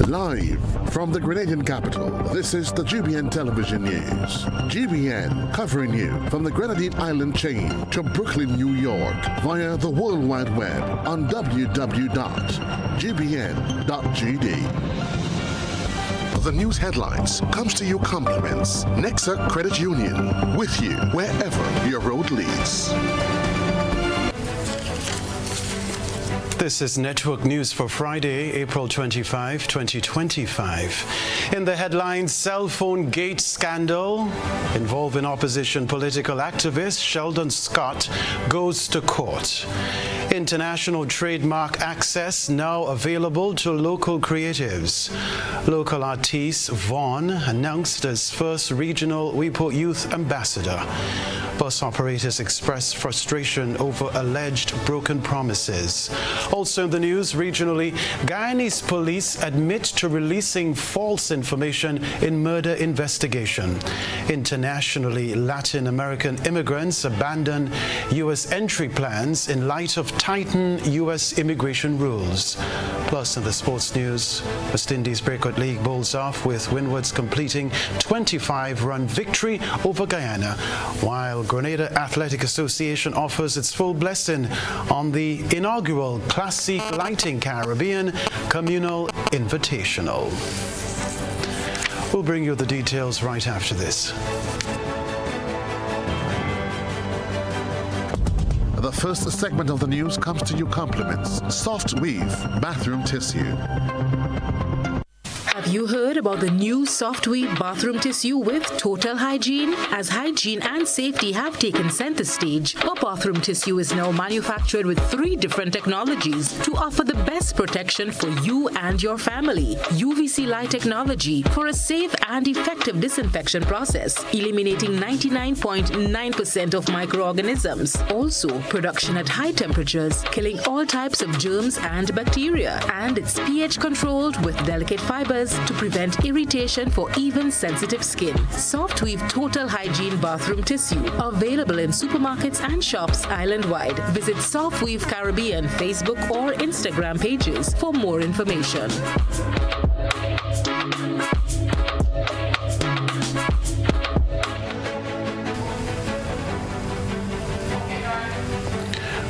Live from the Grenadian capital, this is the GBN television news. GBN covering you from the Grenadine Island chain to Brooklyn, New York via the World Wide Web on www.gbn.gd. The news headlines comes to you compliments Nexa Credit Union, with you wherever your road leads. This is Network News for Friday, April 25, 2025. In the headlines, cell phone gate scandal involving opposition political activist Sheldon Scott goes to court. International trademark access now available to local creatives. Local artiste Vaughn announced as first regional WIPO youth ambassador. Bus operators express frustration over alleged broken promises. Also in the news, regionally, Guyanese police admit to releasing false information in murder investigation. Internationally, Latin American immigrants abandon U.S. entry plans in light of tightened U.S. immigration rules. Plus, in the sports news, West Indies Breakout League bowls off with Windwards completing 25-run victory over Guyana, while Grenada Athletic Association offers its full blessing on the inaugural Classic Lighting Caribbean Communal Invitational. We'll bring you the details right after this. The first segment of the news comes to you compliments Soft Weave Bathroom Tissue. Have you heard about the new Soft Weave bathroom tissue with total hygiene? As hygiene and safety have taken center stage, our bathroom tissue is now manufactured with 3 different technologies to offer the best protection for you and your family. UVC light technology for a safe and effective disinfection process, eliminating 99.9% of microorganisms. Also, production at high temperatures, killing all types of germs and bacteria. And it's pH controlled with delicate fibers to prevent irritation for even sensitive skin. Soft Weave Total Hygiene Bathroom Tissue, available in supermarkets and shops island-wide. Visit Soft Weave Caribbean Facebook or Instagram pages for more information.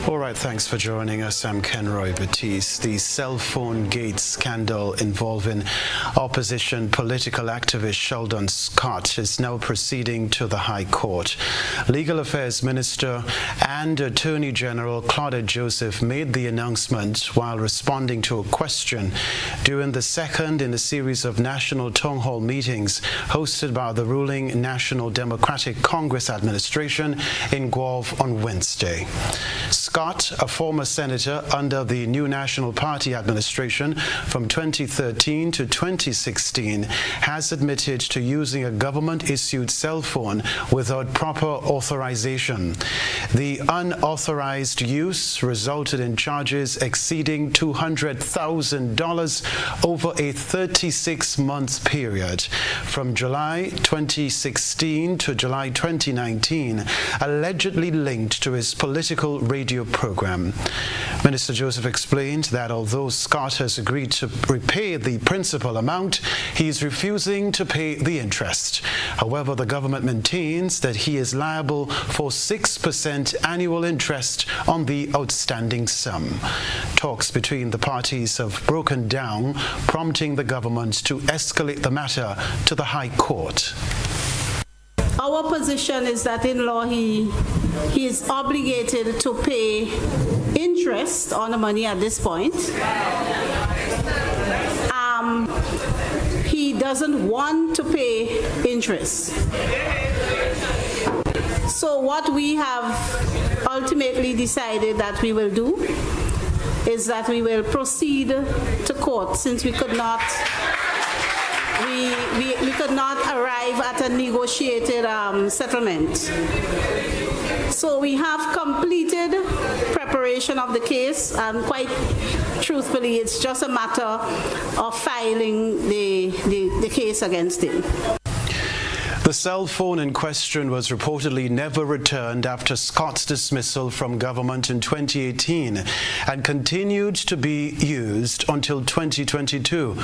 All right, thanks for joining us. I'm Kenroy, Baptiste. The cell phone gate scandal involving opposition political activist Sheldon Scott is now proceeding to the High Court. Legal Affairs Minister and Attorney General Claudette Joseph made the announcement while responding to a question during the second in a series of national town hall meetings hosted by the ruling National Democratic Congress administration in Guelph on Wednesday. Scott, a former senator under the New National Party administration from 2013 to 2016, has admitted to using a government-issued cell phone without proper authorization. The unauthorized use resulted in charges exceeding $200,000 over a 36-month period from July 2016 to July 2019, allegedly linked to his political radio program. Minister Joseph explained that although Scott has agreed to repay the principal amount, he is refusing to pay the interest. However, the government maintains that he is liable for 6% annual interest on the outstanding sum. Talks between the parties have broken down, prompting the government to escalate the matter to the High Court. Our position is that in law he is obligated to pay interest on the money at this point. He doesn't want to pay interest. So what we have ultimately decided that we will do is that we will proceed to court, since we could not arrive at a negotiated settlement. So we have completed preparation of the case, and quite truthfully, it's just a matter of filing the case against him. The cell phone in question was reportedly never returned after Scott's dismissal from government in 2018 and continued to be used until 2022.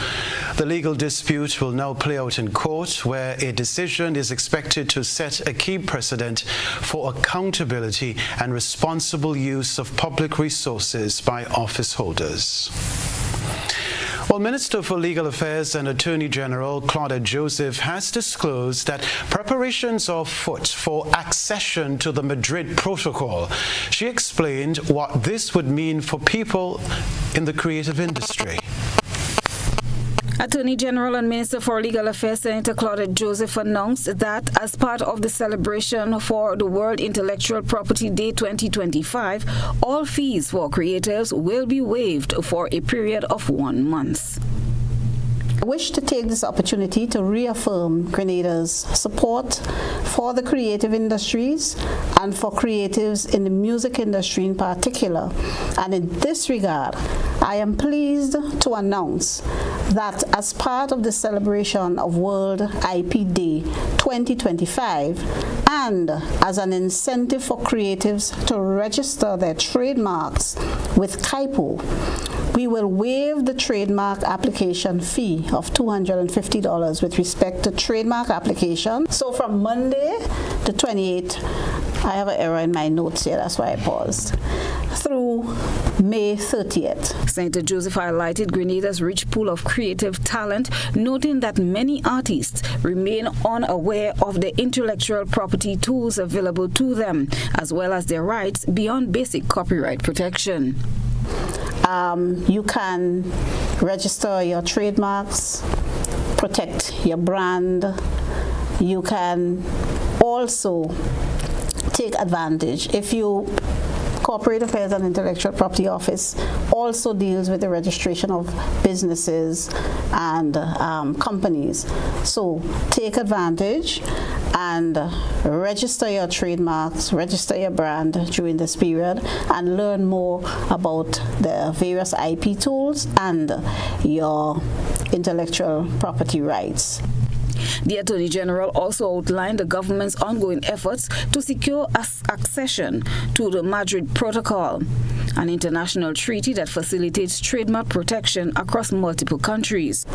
The legal dispute will now play out in court, where a decision is expected to set a key precedent for accountability and responsible use of public resources by office holders. Well, Minister for Legal Affairs and Attorney General Claudette Joseph has disclosed that preparations are afoot for accession to the Madrid Protocol. She explained what this would mean for people in the creative industry. Attorney General and Minister for Legal Affairs Senator Claudette Joseph announced that as part of the celebration for the World Intellectual Property Day 2025, all fees for creators will be waived for a period of 1 month. I wish to take this opportunity to reaffirm Grenada's support for the creative industries and for creatives in the music industry in particular. And in this regard, I am pleased to announce that as part of the celebration of World IP Day 2025 and as an incentive for creatives to register their trademarks with KIPO, we will waive the trademark application fee of $250 with respect to trademark application. So from Monday the 28th, I have an error in my notes here, that's why I paused, through May 30th. Senator Joseph highlighted Grenada's rich pool of creative talent, noting that many artists remain unaware of the intellectual property tools available to them, as well as their rights beyond basic copyright protection. You can register your trademarks, protect your brand. You can also take advantage. If you Corporate Affairs and Intellectual Property Office also deals with the registration of businesses and companies. So take advantage and register your trademarks, register your brand during this period, and learn more about the various IP tools and your intellectual property rights. The Attorney General also outlined the government's ongoing efforts to secure accession to the Madrid Protocol, an international treaty that facilitates trademark protection across multiple countries.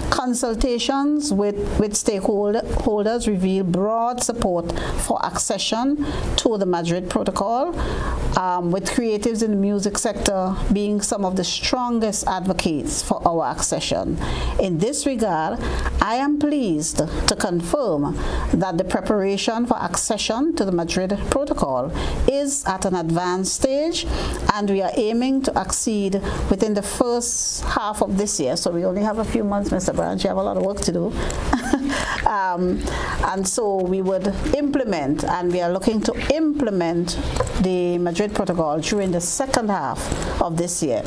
Consultations with stakeholders reveal broad support for accession to the Madrid Protocol, with creatives in the music sector being some of the strongest advocates for our accession. In this regard, I am pleased to confirm that the preparation for accession to the Madrid Protocol is at an advanced stage, and we are aiming to accede within the first half of this year. So we only have a few months, Mr. Branch. You have a lot of work to do. And so we would implement, and we are looking to implement the Madrid Protocol during the second half of this year.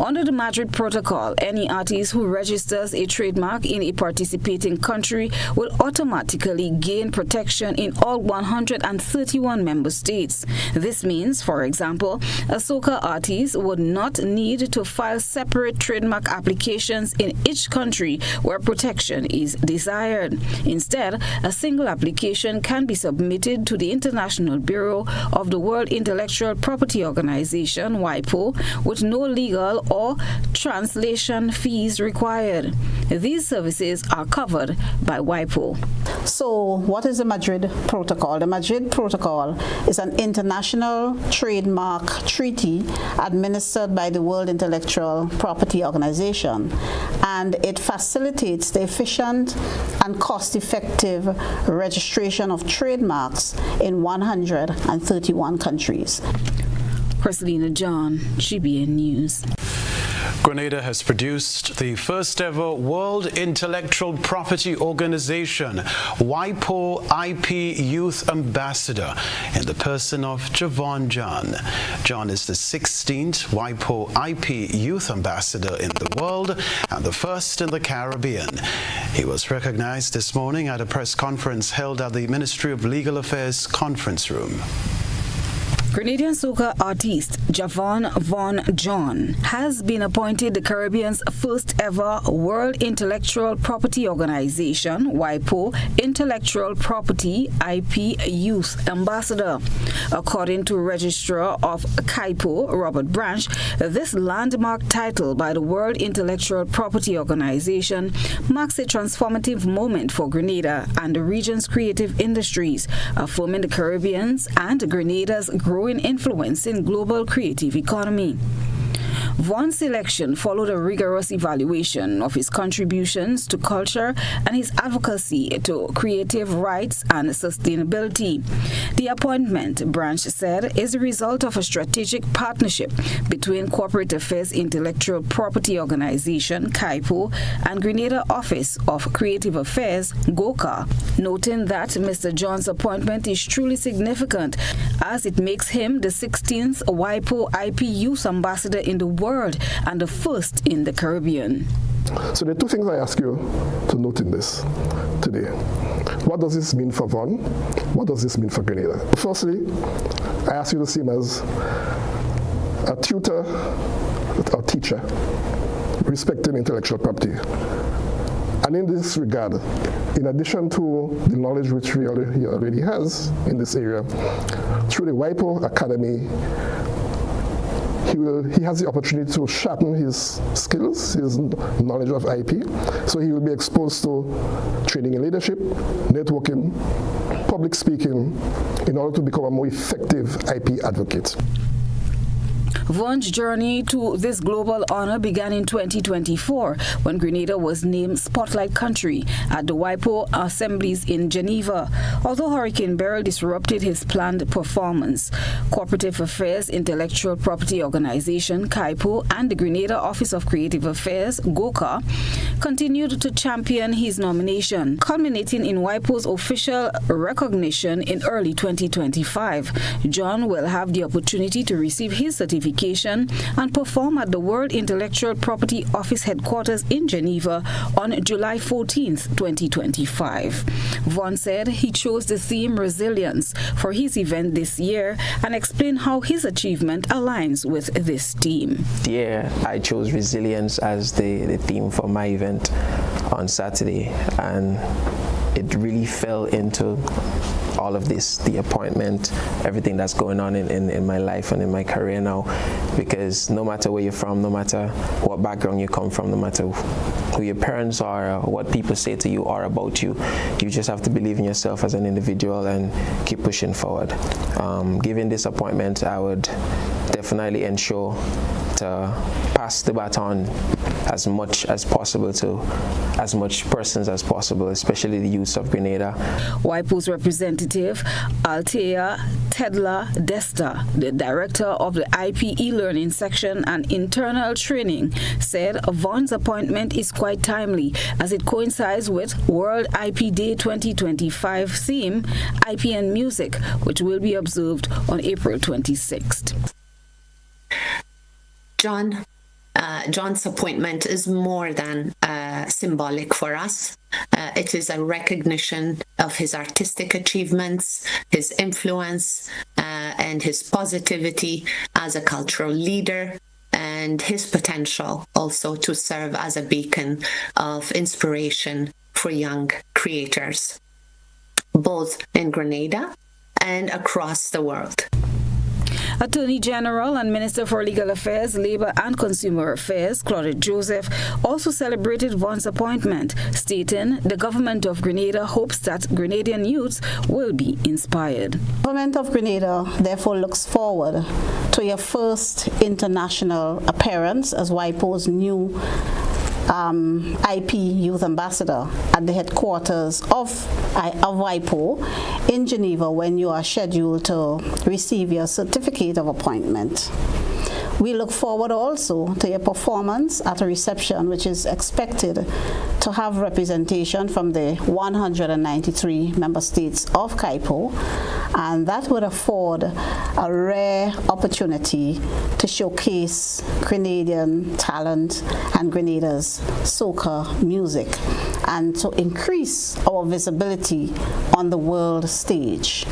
Under the Madrid Protocol, any artist who registers a trademark in a participating country will automatically gain protection in all 131 member states. This means, for example, a soca artist would not need to file separate trademark applications in each country where protection is desired. Instead, a single application can be submitted to the International Bureau of the World Intellectual Property Organization, WIPO, with no legal or translation fees required. These services are covered by WIPO. So what is the Madrid Protocol? The Madrid Protocol is an international trademark treaty administered by the World Intellectual Property Organization, and it facilitates the efficient and cost-effective registration of trademarks in 131 countries. Christina John, GBN News. Grenada has produced the first ever World Intellectual Property Organization WIPO IP Youth Ambassador in the person of Javon John. John is the 16th WIPO IP Youth Ambassador in the world and the first in the Caribbean. He was recognized this morning at a press conference held at the Ministry of Legal Affairs conference room. Grenadian soca artist Javon Von John has been appointed the Caribbean's first ever World Intellectual Property Organization, WIPO, Intellectual Property IP Youth Ambassador. According to Registrar of CAIPO, Robert Branch, this landmark title by the World Intellectual Property Organization marks a transformative moment for Grenada and the region's creative industries, affirming the Caribbean's and Grenada's growing influence in global creative economy. Vaughn's selection followed a rigorous evaluation of his contributions to culture and his advocacy to creative rights and sustainability. The appointment, Branch said, is a result of a strategic partnership between Corporate Affairs Intellectual Property Organization, CAIPO, and Grenada Office of Creative Affairs, GOCA, noting that Mr. John's appointment is truly significant as it makes him the 16th WIPO IP Youth Ambassador in the world and the first in the Caribbean. So there are two things I ask you to note in this today. What does this mean for Vaughan? What does this mean for Grenada? Firstly, I ask you the same as a tutor or teacher respecting intellectual property. And in this regard, in addition to the knowledge which he already has in this area, through the WIPO Academy, he has the opportunity to sharpen his skills, his knowledge of IP. So he will be exposed to training in leadership, networking, public speaking, in order to become a more effective IP advocate. Vaughn's journey to this global honor began in 2024 when Grenada was named Spotlight Country at the WIPO assemblies in Geneva. Although Hurricane Beryl disrupted his planned performance, Corporate Affairs Intellectual Property Organization, CAIPO, and the Grenada Office of Creative Affairs, GOCA, continued to champion his nomination, culminating in WIPO's official recognition in early 2025. John will have the opportunity to receive his certificate and perform at the World Intellectual Property Office headquarters in Geneva on July 14th, 2025. Vaughan said he chose the theme Resilience for his event this year and explained how his achievement aligns with this theme. Yeah, I chose Resilience as the theme for my event on Saturday, and it really fell into all of this, the appointment, everything that's going on in my life and in my career now, because no matter where you're from, no matter what background you come from, no matter who your parents are, or what people say to you or about you, you just have to believe in yourself as an individual and keep pushing forward. Given this appointment, I would definitely ensure to pass the baton as much as possible to as much persons as possible, especially the youth of Grenada. WIPO's representative, Althea Tedla Desta, the director of the IP e-learning section and internal training, said Vaughan's appointment is quite timely as it coincides with World IP Day 2025 theme, IP and Music, which will be observed on April 26th. John's appointment is more than symbolic for us. It is a recognition of his artistic achievements, his influence, and his positivity as a cultural leader, and his potential also to serve as a beacon of inspiration for young creators, both in Grenada and across the world. Attorney General and Minister for Legal Affairs, Labour and Consumer Affairs, Claudette Joseph, also celebrated Vaughan's appointment, stating the government of Grenada hopes that Grenadian youths will be inspired. The government of Grenada therefore looks forward to your first international appearance as WIPO's new IP Youth Ambassador at the headquarters of WIPO in Geneva when you are scheduled to receive your certificate of appointment. We look forward also to your performance at a reception which is expected to have representation from the 193 member states of CAIPO, and that would afford a rare opportunity to showcase Grenadian talent and Grenada's soca music and to increase our visibility on the world stage.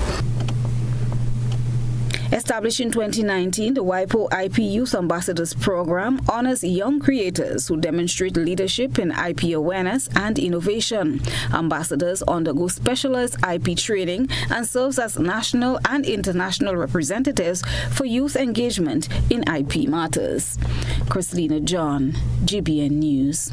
Established in 2019, the WIPO IP Youth Ambassadors Program honors young creators who demonstrate leadership in IP awareness and innovation. Ambassadors undergo specialized IP training and serves as national and international representatives for youth engagement in IP matters. Christina John, GBN News.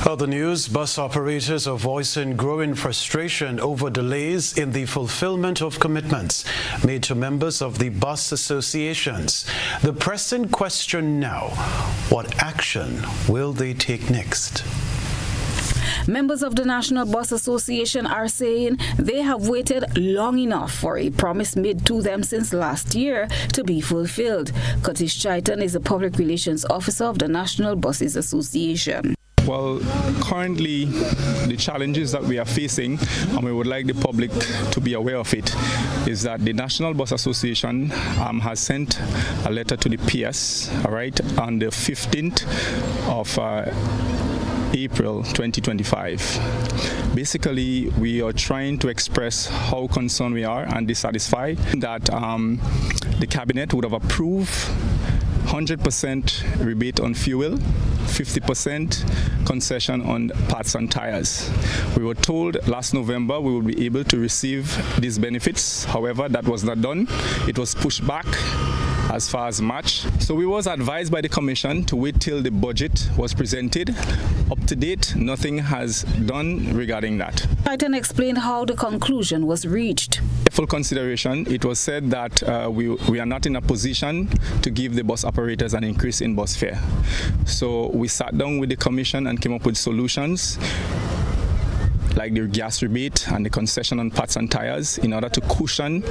Other news, bus operators are voicing growing frustration over delays in the fulfillment of commitments made to members of the bus associations. The pressing question now, what action will they take next? Members of the National Bus Association are saying they have waited long enough for a promise made to them since last year to be fulfilled. Curtis Chaitan is the Public Relations Officer of the National Buses Association. Well, currently, the challenges that we are facing, and we would like the public to be aware of it, is that the National Bus Association has sent a letter to the PS, all right, on the 15th of April 2025. Basically, we are trying to express how concerned we are and dissatisfied that the cabinet would have approved 100% rebate on fuel, 50% concession on parts and tires. We were told last November we would be able to receive these benefits. However, that was not done. It was pushed back as far as March. So we was advised by the Commission to wait till the budget was presented. Up to date, nothing has done regarding that. Titan explained how the conclusion was reached. Full consideration, it was said that we are not in a position to give the bus operators an increase in bus fare. So we sat down with the Commission and came up with solutions like the gas rebate and the concession on parts and tires in order to cushion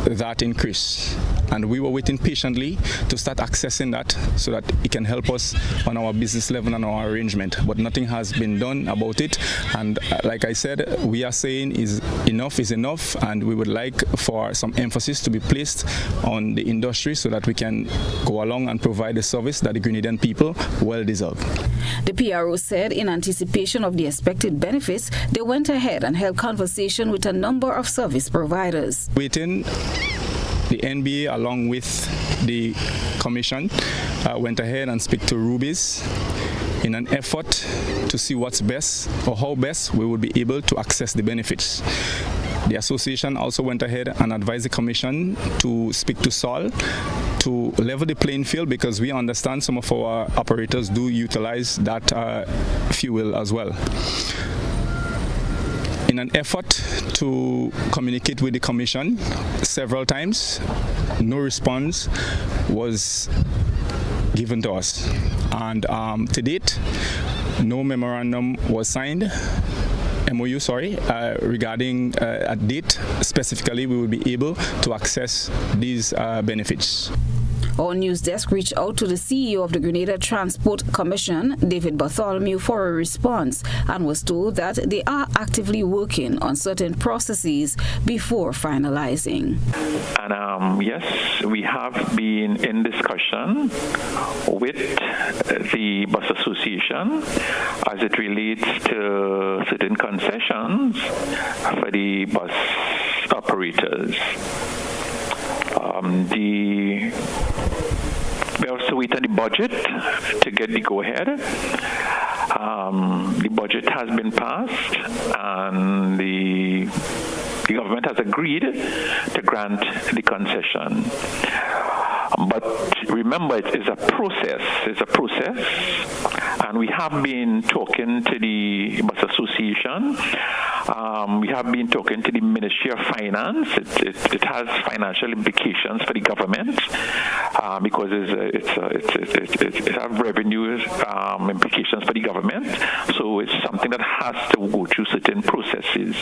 that increase. And we were waiting patiently to start accessing that so that it can help us on our business level and our arrangement. But nothing has been done about it. And like I said, we are saying is enough, and we would like for some emphasis to be placed on the industry so that we can go along and provide the service that the Grenadian people well deserve. The PRO said in anticipation of the expected benefits, they went ahead and held conversation with a number of service providers. Waiting. The NBA, along with the Commission, went ahead and spoke to Rubies in an effort to see what's best or how best we would be able to access the benefits. The association also went ahead and advised the Commission to speak to Sol to level the playing field, because we understand some of our operators do utilize that fuel as well. In an effort to communicate with the Commission several times, no response was given to us. And to date, no memorandum was signed, MOU, regarding a date specifically we will be able to access these benefits. Our news desk reached out to the CEO of the Grenada Transport Commission, David Bartholomew, for a response and was told that they are actively working on certain processes before finalizing. And yes, we have been in discussion with the bus association as it relates to certain concessions for the bus operators. We also wait on the budget to get the go-ahead. The budget has been passed, and the government has agreed to grant the concession. But remember, it is a process. It's a process, and we have been talking to the bus association. We have been talking to the Ministry of Finance. It has financial implications for the government because it has revenue implications for the government. So it's something that has to go through certain processes,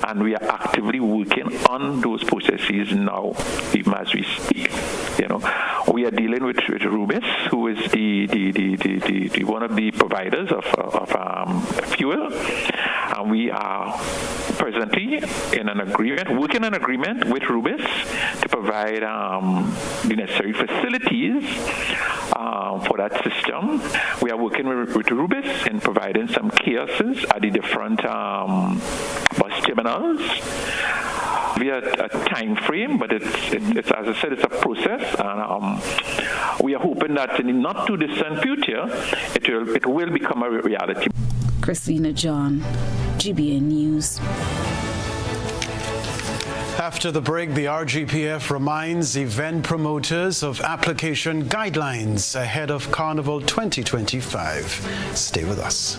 and we are actively working on those processes now, even as we speak. We are dealing with Rubis, who is the one of the providers of fuel, and we are presently working an agreement with Rubis to provide the necessary facilities for that system. We are working with Rubis in providing some kiosks at the different bus terminals. be a time frame, but it's as I said, it's a process, and we are hoping that in the not too distant future, it will become a reality. Christina John, GBN News. After the break, the RGPF reminds event promoters of application guidelines ahead of Carnival 2025. Stay with us.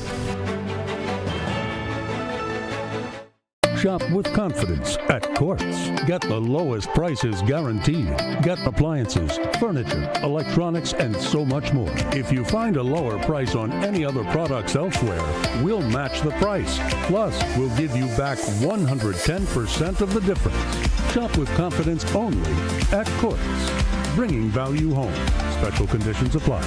Shop with confidence at Quartz. Get the lowest prices guaranteed. Get appliances, furniture, electronics, and so much more. If you find a lower price on any other products elsewhere, we'll match the price. Plus, we'll give you back 110% of the difference. Shop with confidence only at Quartz. Bringing value home. Special conditions apply.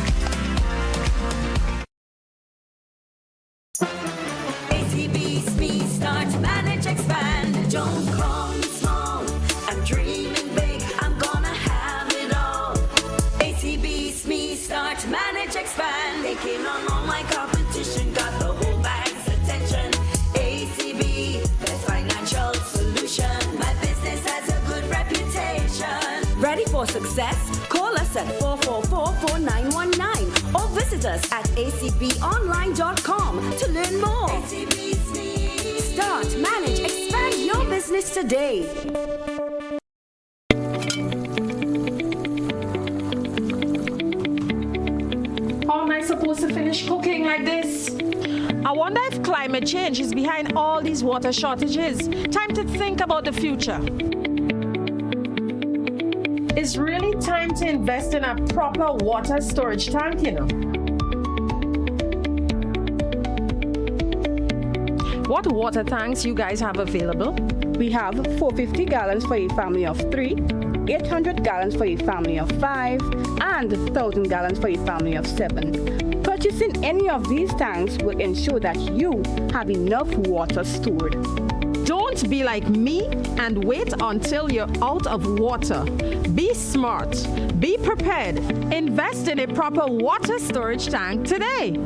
Expand, don't call me small. I'm dreaming big, I'm gonna have it all. ACB's me, start, manage, expand. They came on all my competition, got the whole bank's attention. ACB, best financial solution. My business has a good reputation. Ready for success? Call us at 444-4919 or visit us at acbonline.com to learn more. ACB's me. Start, manage, expand your business today. How am I supposed to finish cooking like this? I wonder if climate change is behind all these water shortages. Time to think about the future. It's really time to invest in a proper water storage tank, you know. What water tanks you guys have available? We have 450 gallons for a family of 3, 800 gallons for a family of 5, and 1,000 gallons for a family of 7. Purchasing any of these tanks will ensure that you have enough water stored. Don't be like me and wait until you're out of water. Be smart, be prepared, invest in a proper water storage tank today.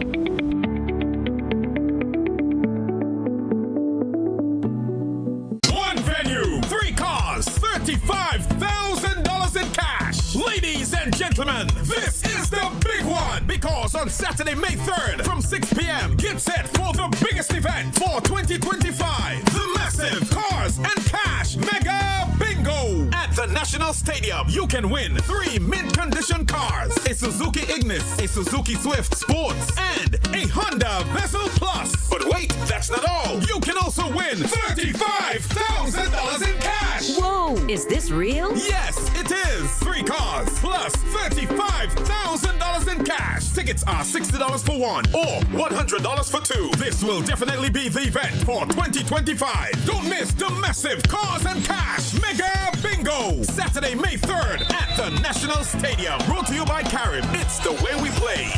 $35,000 in cash. Ladies and gentlemen, this is the big one because on Saturday, May 3rd from 6 p.m., get set for the biggest event for 2025, the massive Cars and Cash Mega Bingo at the National Stadium. You can win 3 mint condition cars, a Suzuki Ignis, a Suzuki Swift Sports, and a Honda Vezel Plus. But wait, that's not all. You can also win $35,000 in cash. Whoa, is this real? Yes, it is. 3 cars plus $35,000 in cash. Tickets are $60 for 1 or $100 for 2. This will definitely be the event for 2025. Don't miss the massive Cars and Cash Mega Bingo. Saturday, May 3rd at the National Stadium. Brought to you by Carib. It's the way we play.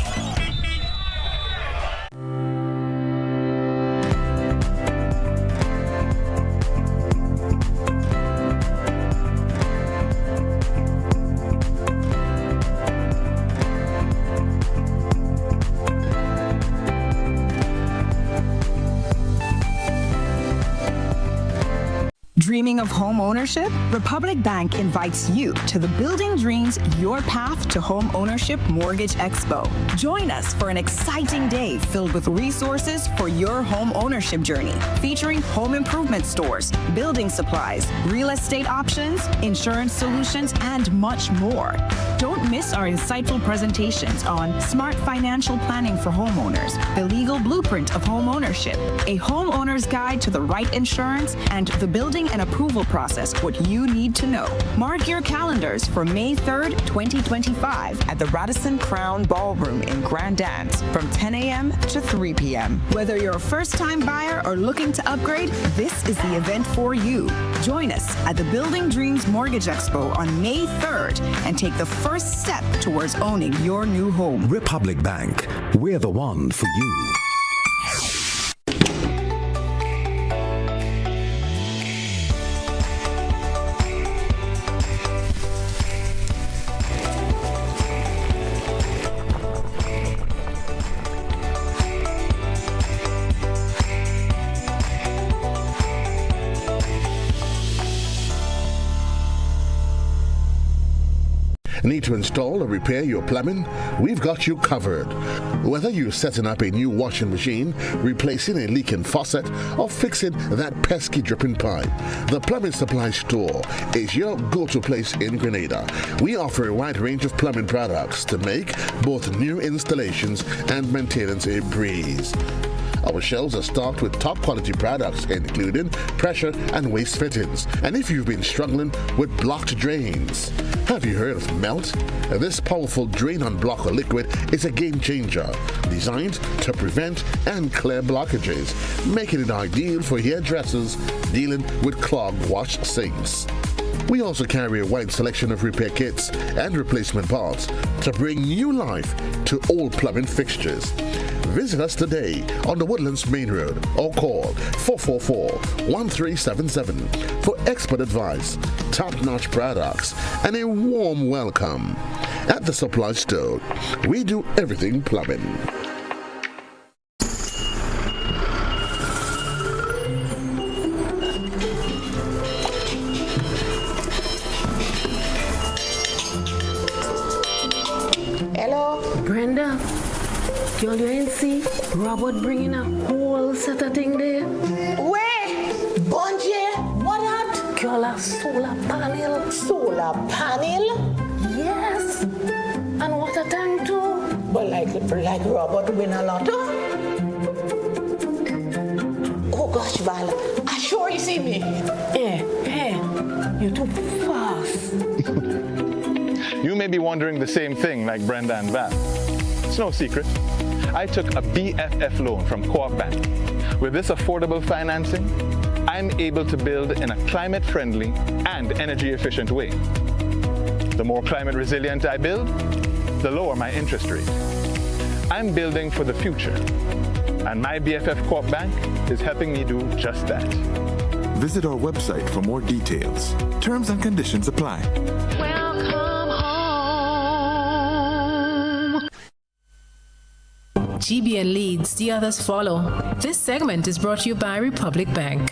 Dreaming of home ownership? Republic Bank invites you to the Building Dreams Your Path to Home Ownership Mortgage Expo. Join us for an exciting day filled with resources for your home ownership journey, featuring home improvement stores, building supplies, real estate options, insurance solutions, and much more. Don't miss our insightful presentations on smart financial planning for homeowners, the legal blueprint of home ownership, a homeowner's guide to the right insurance, and the building and approval process, what you need to know. Mark your calendars for May 3rd, 2025 at the Radisson Crown Ballroom in Grand Anse from 10 a.m. to 3 p.m. Whether you're a first-time buyer or looking to upgrade, this is the event for you. Join us at the Building Dreams Mortgage Expo on May 3rd and take the first step towards owning your new home. Republic Bank, we're the one for you. need to install or repair your plumbing? We've got you covered. Whether you're setting up a new washing machine, replacing a leaking faucet, or fixing that pesky dripping pipe, the Plumbing Supply Store is your go-to place in Grenada. We offer a wide range of plumbing products to make both new installations and maintenance a breeze. Our shelves are stocked with top quality products including pressure and waste fittings. And if you've been struggling with blocked drains, have you heard of Melt? This powerful drain-on-blocker liquid is a game changer, designed to prevent and clear blockages, making it ideal for hairdressers dealing with clogged wash sinks. We also carry a wide selection of repair kits and replacement parts to bring new life to old plumbing fixtures. Visit us today on the Woodlands Main Road or call 444-1377 for expert advice, top-notch products, and a warm welcome. At the Supply Store, we do everything plumbing. Hello? Brenda? Girl, you ain't see Robert bringing a whole set of thing there? Where? Bonje? What at? Girl, a solar panel. Solar panel? Yes. And what a tank too. But like Robert win a lot. Oh gosh, Val. I sure you see me. Hey, you too fast. You may be wondering the same thing like Brenda and Val. It's no secret. I took a BFF loan from Co-op Bank. With this affordable financing, I'm able to build in a climate-friendly and energy-efficient way. The more climate resilient I build, the lower my interest rate. I'm building for the future, and my BFF Co-op Bank is helping me do just that. Visit our website for more details. Terms and conditions apply. GBN leads, the others follow. This segment is brought to you by Republic Bank.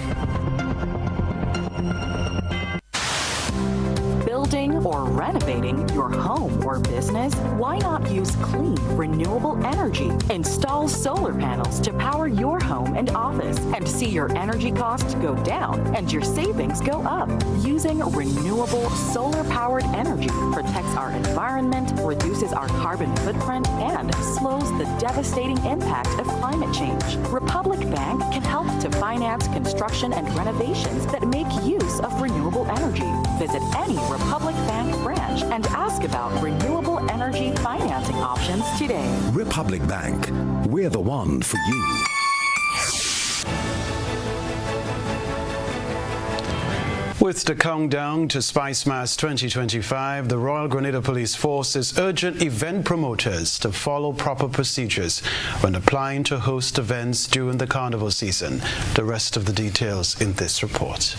Building or renovating your home or business? Why not use clean, renewable energy? Install solar panels to power your home and office and see your energy costs go down and your savings go up. Using renewable solar-powered energy protects our environment, reduces our carbon footprint, and slows the devastating impact of climate change. Republic Bank can help to finance construction and renovations that make use of renewable energy. Visit any Republic Bank branch and ask about renewable energy financing options today. Republic Bank, we're the one for you. With the countdown to Spice Mass 2025, the Royal Grenada Police Force is urging event promoters to follow proper procedures when applying to host events during the carnival season. The rest of the details in this report.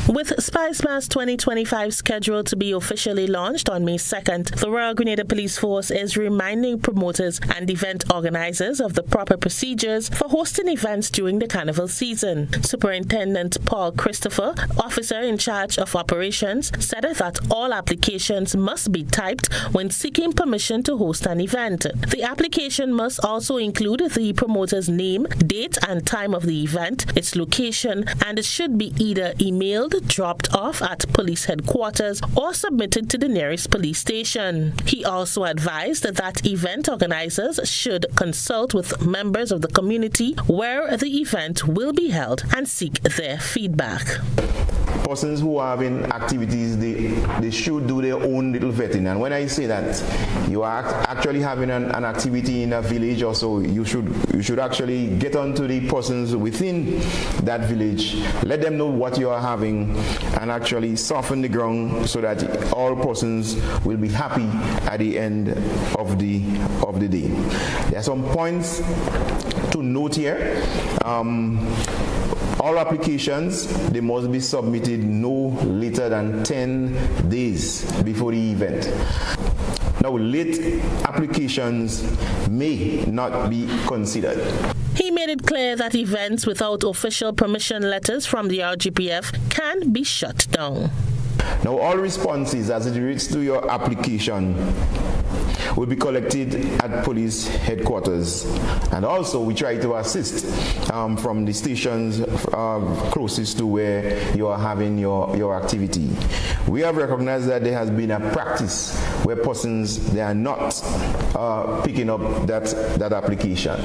With Spice Mass 2025 scheduled to be officially launched on May 2nd, the Royal Grenada Police Force is reminding promoters and event organizers of the proper procedures for hosting events during the carnival season. Superintendent Paul Christopher, officer in charge of operations, said that all applications must be typed when seeking permission to host an event. The application must also include the promoter's name, date and time of the event, its location, and it should be either emailed, dropped off at police headquarters, or submitted to the nearest police station. He also advised that event organizers should consult with members of the community where the event will be held and seek their feedback. Persons who are having activities, they should do their own little vetting. And when I say that you are actually having an activity in a village or so, you should actually get onto the persons within that village, let them know what you are having, and actually soften the ground so that all persons will be happy at the end of the day. There are some points to note here. All applications, they must be submitted no later than 10 days before the event. Now, late applications may not be considered. He made it clear that events without official permission letters from the RGPF can be shut down. Now, all responses as it relates to your application will be collected at police headquarters, and also we try to assist from the stations closest to where you are having your activity. We have recognized that there has been a practice where persons, they are not picking up that application.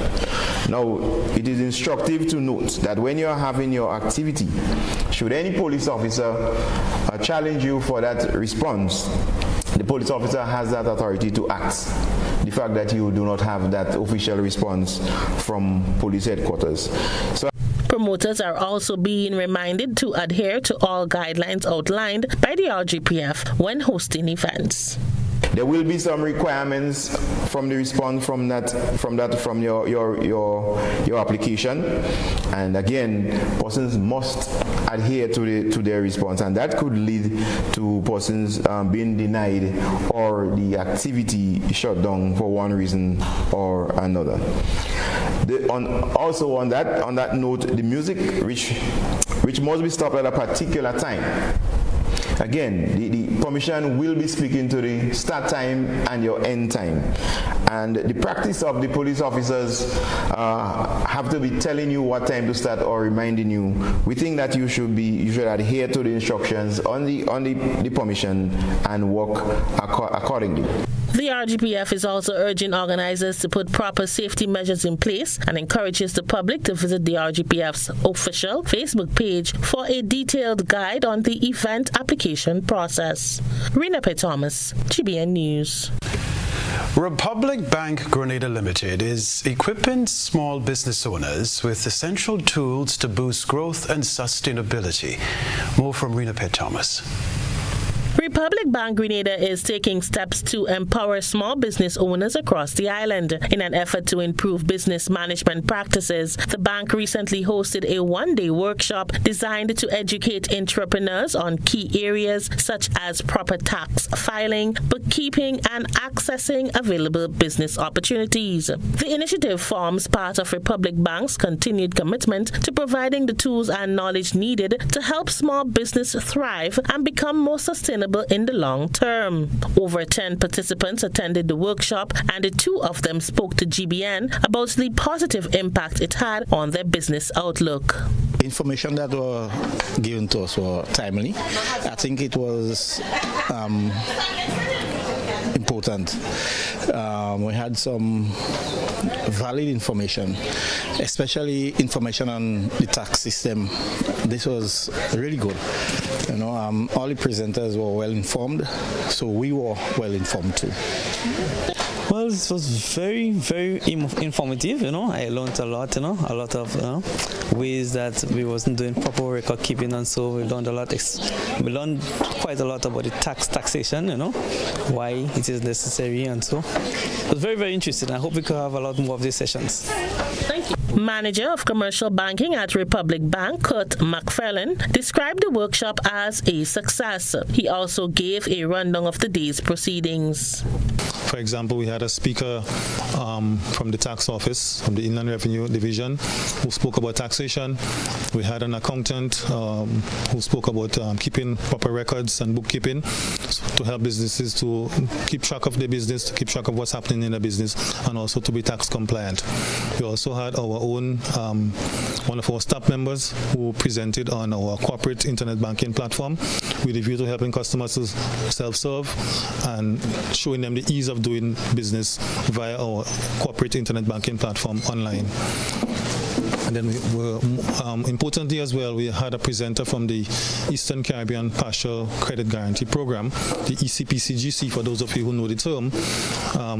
Now, it is instructive to note that when you are having your activity, should any police officer challenge you for that response, the police officer has that authority to act. The fact that you do not have that official response from police headquarters. So promoters are also being reminded to adhere to all guidelines outlined by the RGPF when hosting events. There will be some requirements from the response from your application, and again, persons must adhere to their response, and that could lead to persons being denied or the activity shut down for one reason or another. Also on that note, the music which must be stopped at a particular time. Again, the commission will be speaking to the start time and your end time. And the practice of the police officers have to be telling you what time to start or reminding you. We think that you should adhere to the instructions on the permission and work accordingly. The RGPF is also urging organizers to put proper safety measures in place and encourages the public to visit the RGPF's official Facebook page for a detailed guide on the event application process. Rena P. Thomas, GBN News. Republic Bank Grenada Limited is equipping small business owners with essential tools to boost growth and sustainability. More from Rena P. Thomas. Republic Bank Grenada is taking steps to empower small business owners across the island. In an effort to improve business management practices, the bank recently hosted a one-day workshop designed to educate entrepreneurs on key areas such as proper tax filing, bookkeeping, and accessing available business opportunities. The initiative forms part of Republic Bank's continued commitment to providing the tools and knowledge needed to help small business thrive and become more sustainable in the long term. Over 10 participants attended the workshop, and the two of them spoke to GBN about the positive impact it had on their business outlook. Information that were given to us were timely. I think it was important. We had some valid information, especially information on the tax system. This was really good. All the presenters were well informed, so we were well informed too. Well, it was very, very informative. I learned a lot. A lot of ways that we wasn't doing proper record keeping, and so we learned a lot. We learned quite a lot about the taxation. Why it is necessary, and so it was very, very interesting. I hope we could have a lot more of these sessions. Thank you. Manager of Commercial Banking at Republic Bank, Kurt McFarlane, described the workshop as a success. He also gave a rundown of the day's proceedings. For example, we had a speaker from the tax office, from the Inland Revenue Division, who spoke about taxation. We had an accountant who spoke about keeping proper records and bookkeeping to help businesses to keep track of their business, to keep track of what's happening in the business, and also to be tax compliant. We also had our own, one of our staff members who presented on our corporate internet banking platform with a view to helping customers to self-serve and showing them the ease of doing business via our corporate internet banking platform online. And then importantly as well, we had a presenter from the Eastern Caribbean Partial Credit Guarantee Program, the ECPCGC, for those of you who know the term,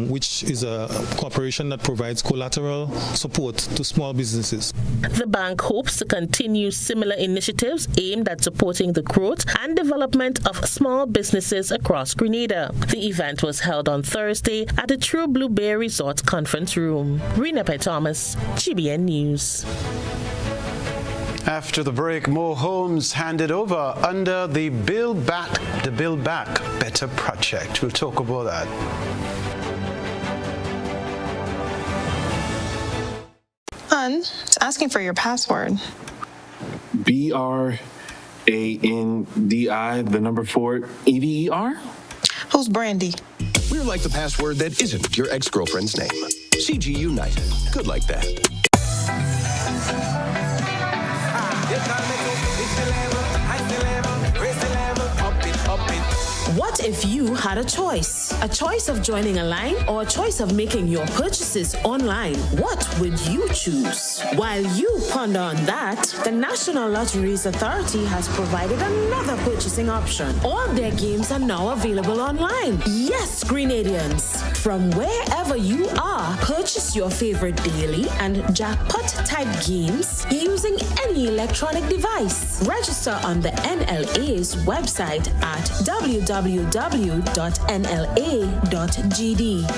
which is a corporation that provides collateral support to small businesses. The bank hopes to continue similar initiatives aimed at supporting the growth and development of small businesses across Grenada. The event was held on Thursday at the True Blue Bay Resort Conference Room. Rena P. Thomas, GBN News. After the break, more homes handed over under the Build Back Better project. We'll talk about that. It's asking for your password. BR the number 4, EVER? Who's Brandy? We're like the password that isn't your ex-girlfriend's name. CG United. Good like that. What if you had a choice? A choice of joining a line or a choice of making your purchases online? What would you choose? While you ponder on that, the National Lotteries Authority has provided another purchasing option. All their games are now available online. Yes, Grenadians. From wherever you are, purchase your favorite daily and jackpot type games using any electronic device. Register on the NLA's website at www.nla.gd.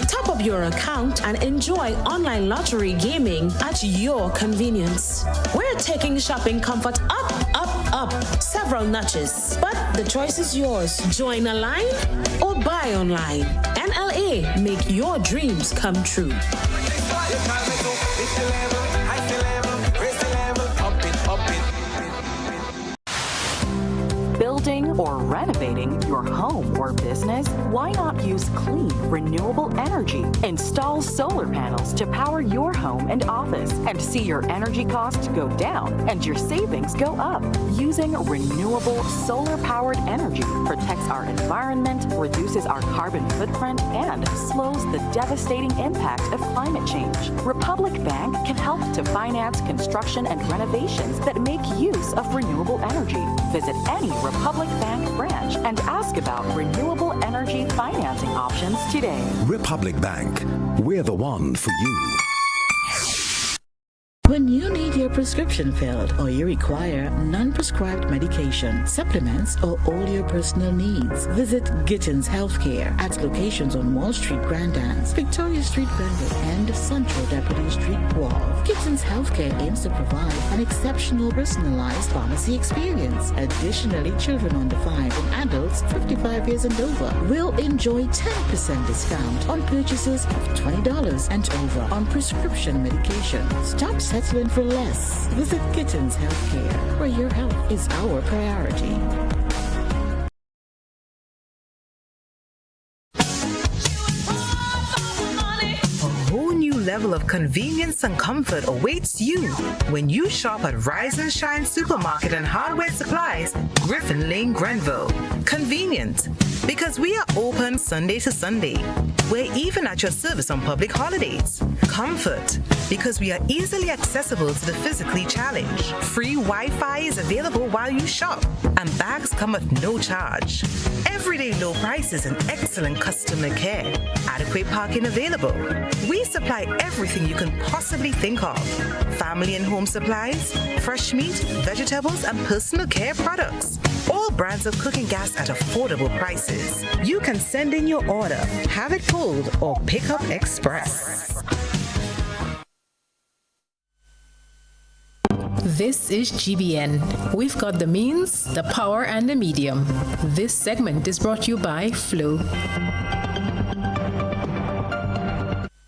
Top up your account and enjoy online lottery gaming at your convenience. We're taking shopping comfort up, several notches. But the choice is yours. Join a line or buy online. NLA, make your dreams come true. Building or renovating your home or business? Why not use clean, renewable energy? Install solar panels to power your home and office and see your energy costs go down and your savings go up. Using renewable solar-powered energy protects our environment, reduces our carbon footprint, and slows the devastating impact of climate change. Republic Bank can help to finance construction and renovations that make use of renewable energy. Visit any Republic Bank branch and ask about renewable energy financing options today. Republic Bank. We're the one for you. When you need your prescription filled or you require non-prescribed medication, supplements, or all your personal needs, visit Gittins Healthcare at locations on Wall Street, Grand Anse, Victoria Street, Glenwood, and Central Deputy Street, Wharf. Gittins Healthcare aims to provide an exceptional personalized pharmacy experience. Additionally, children under 5 and adults 55 years and over will enjoy 10% discount on purchases of $20 and over on prescription medication. Stop settling for less. Visit Gittins Healthcare, where your health is our priority. Level of convenience and comfort awaits you when you shop at Rise and Shine Supermarket and Hardware Supplies, Griffin Lane, Grenville. Convenient, because we are open Sunday to Sunday. We're even at your service on public holidays. Comfort, because we are easily accessible to the physically challenged. Free Wi-Fi is available while you shop, and bags come at no charge. Everyday low prices and excellent customer care. Adequate parking available. We supply everything you can possibly think of. Family and home supplies, fresh meat, vegetables, and personal care products. All brands of cooking gas at affordable prices. You can send in your order, have it pulled, or pick up express. This is GBN. We've got the means, the power, and the medium. This segment is brought to you by Flow.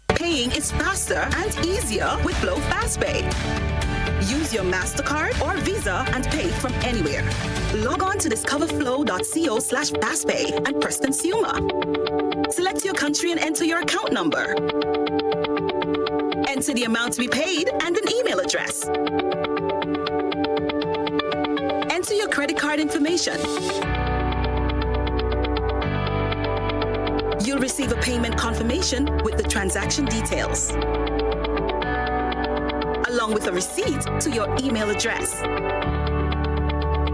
Paying is faster and easier with Flow FastPay. Use your MasterCard or Visa and pay from anywhere. Log on to discoverflow.co/fastpay and press Consumer. Select your country and enter your account number. Enter the amount to be paid and an email address. Enter your credit card information. You'll receive a payment confirmation with the transaction details, along with a receipt to your email address.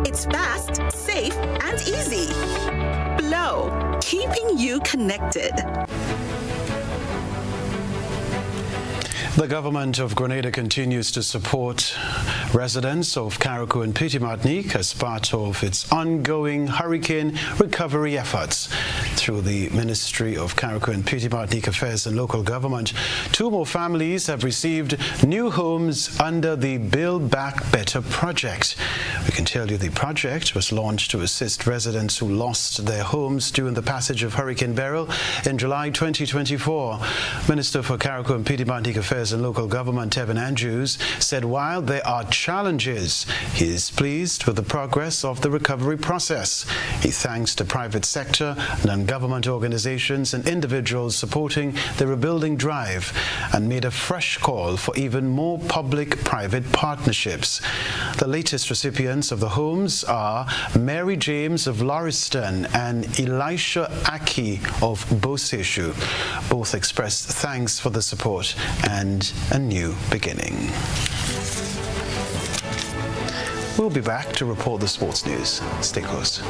It's fast, safe, and easy. Flow, keeping you connected. The government of Grenada continues to support residents of Carriacou and Petit Martinique as part of its ongoing hurricane recovery efforts. Through the Ministry of Carriacou and Petite Martinique Affairs and Local Government, 2 more families have received new homes under the Build Back Better project. We can tell you the project was launched to assist residents who lost their homes during the passage of Hurricane Beryl in July 2024. Minister for Carriacou and Petite Martinique Affairs and Local Government, Evan Andrews, said while there are challenges, he is pleased with the progress of the recovery process. He thanks the private sector, non-government organizations and individuals supporting the rebuilding drive and made a fresh call for even more public-private partnerships. The latest recipients of the homes are Mary James of Lauriston and Elisha Aki of Boseshu. Both expressed thanks for the support and a new beginning. We'll be back to report the sports news. Stay close.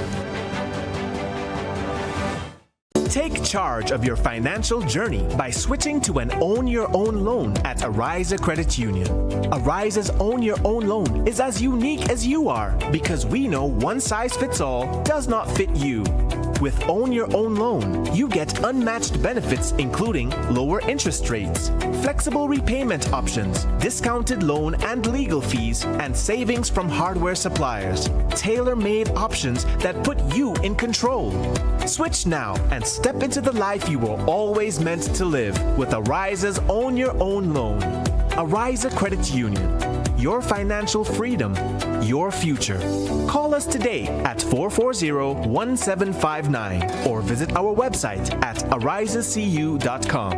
Take charge of your financial journey by switching to an Own Your Own loan at Ariza Credit Union. Ariza's Own Your Own loan is as unique as you are because we know one size fits all does not fit you. With Own Your Own loan, you get unmatched benefits including lower interest rates, flexible repayment options, discounted loan and legal fees, and savings from hardware suppliers. Tailor-made options that put you in control. Switch now and step into the life you were always meant to live with Ariza's Own Your Own loan. Ariza Credit Union. Your financial freedom, your future. Call us today at 440-1759 or visit our website at arizacu.com.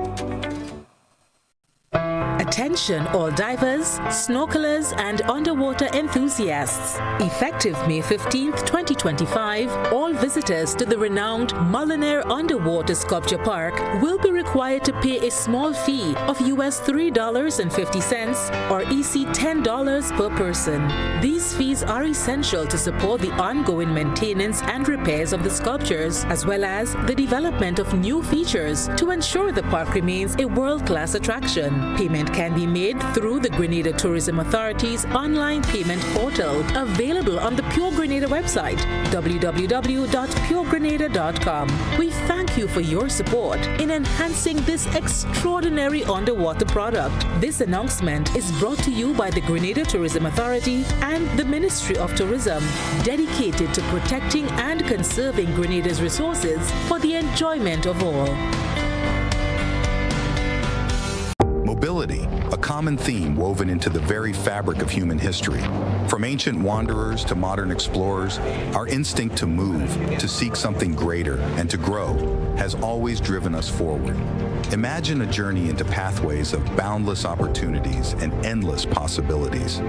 Attention all divers, snorkelers and underwater enthusiasts. Effective May 15th, 2025, all visitors to the renowned Mullinaire Underwater Sculpture Park will be required to pay a small fee of US $3.50 or EC $10 per person. These fees are essential to support the ongoing maintenance and repairs of the sculptures, as well as the development of new features to ensure the park remains a world-class attraction. Payment can be made through the Grenada Tourism Authority's online payment portal, available on the Pure Grenada website, www.puregrenada.com. We thank you for your support in enhancing this extraordinary underwater product. This announcement is brought to you by the Grenada Tourism Authority and the Ministry of Tourism, dedicated to protecting and conserving Grenada's resources for the enjoyment of all. Mobility, a common theme woven into the very fabric of human history. From ancient wanderers to modern explorers, our instinct to move, to seek something greater, and to grow has always driven us forward. Imagine a journey into pathways of boundless opportunities and endless possibilities.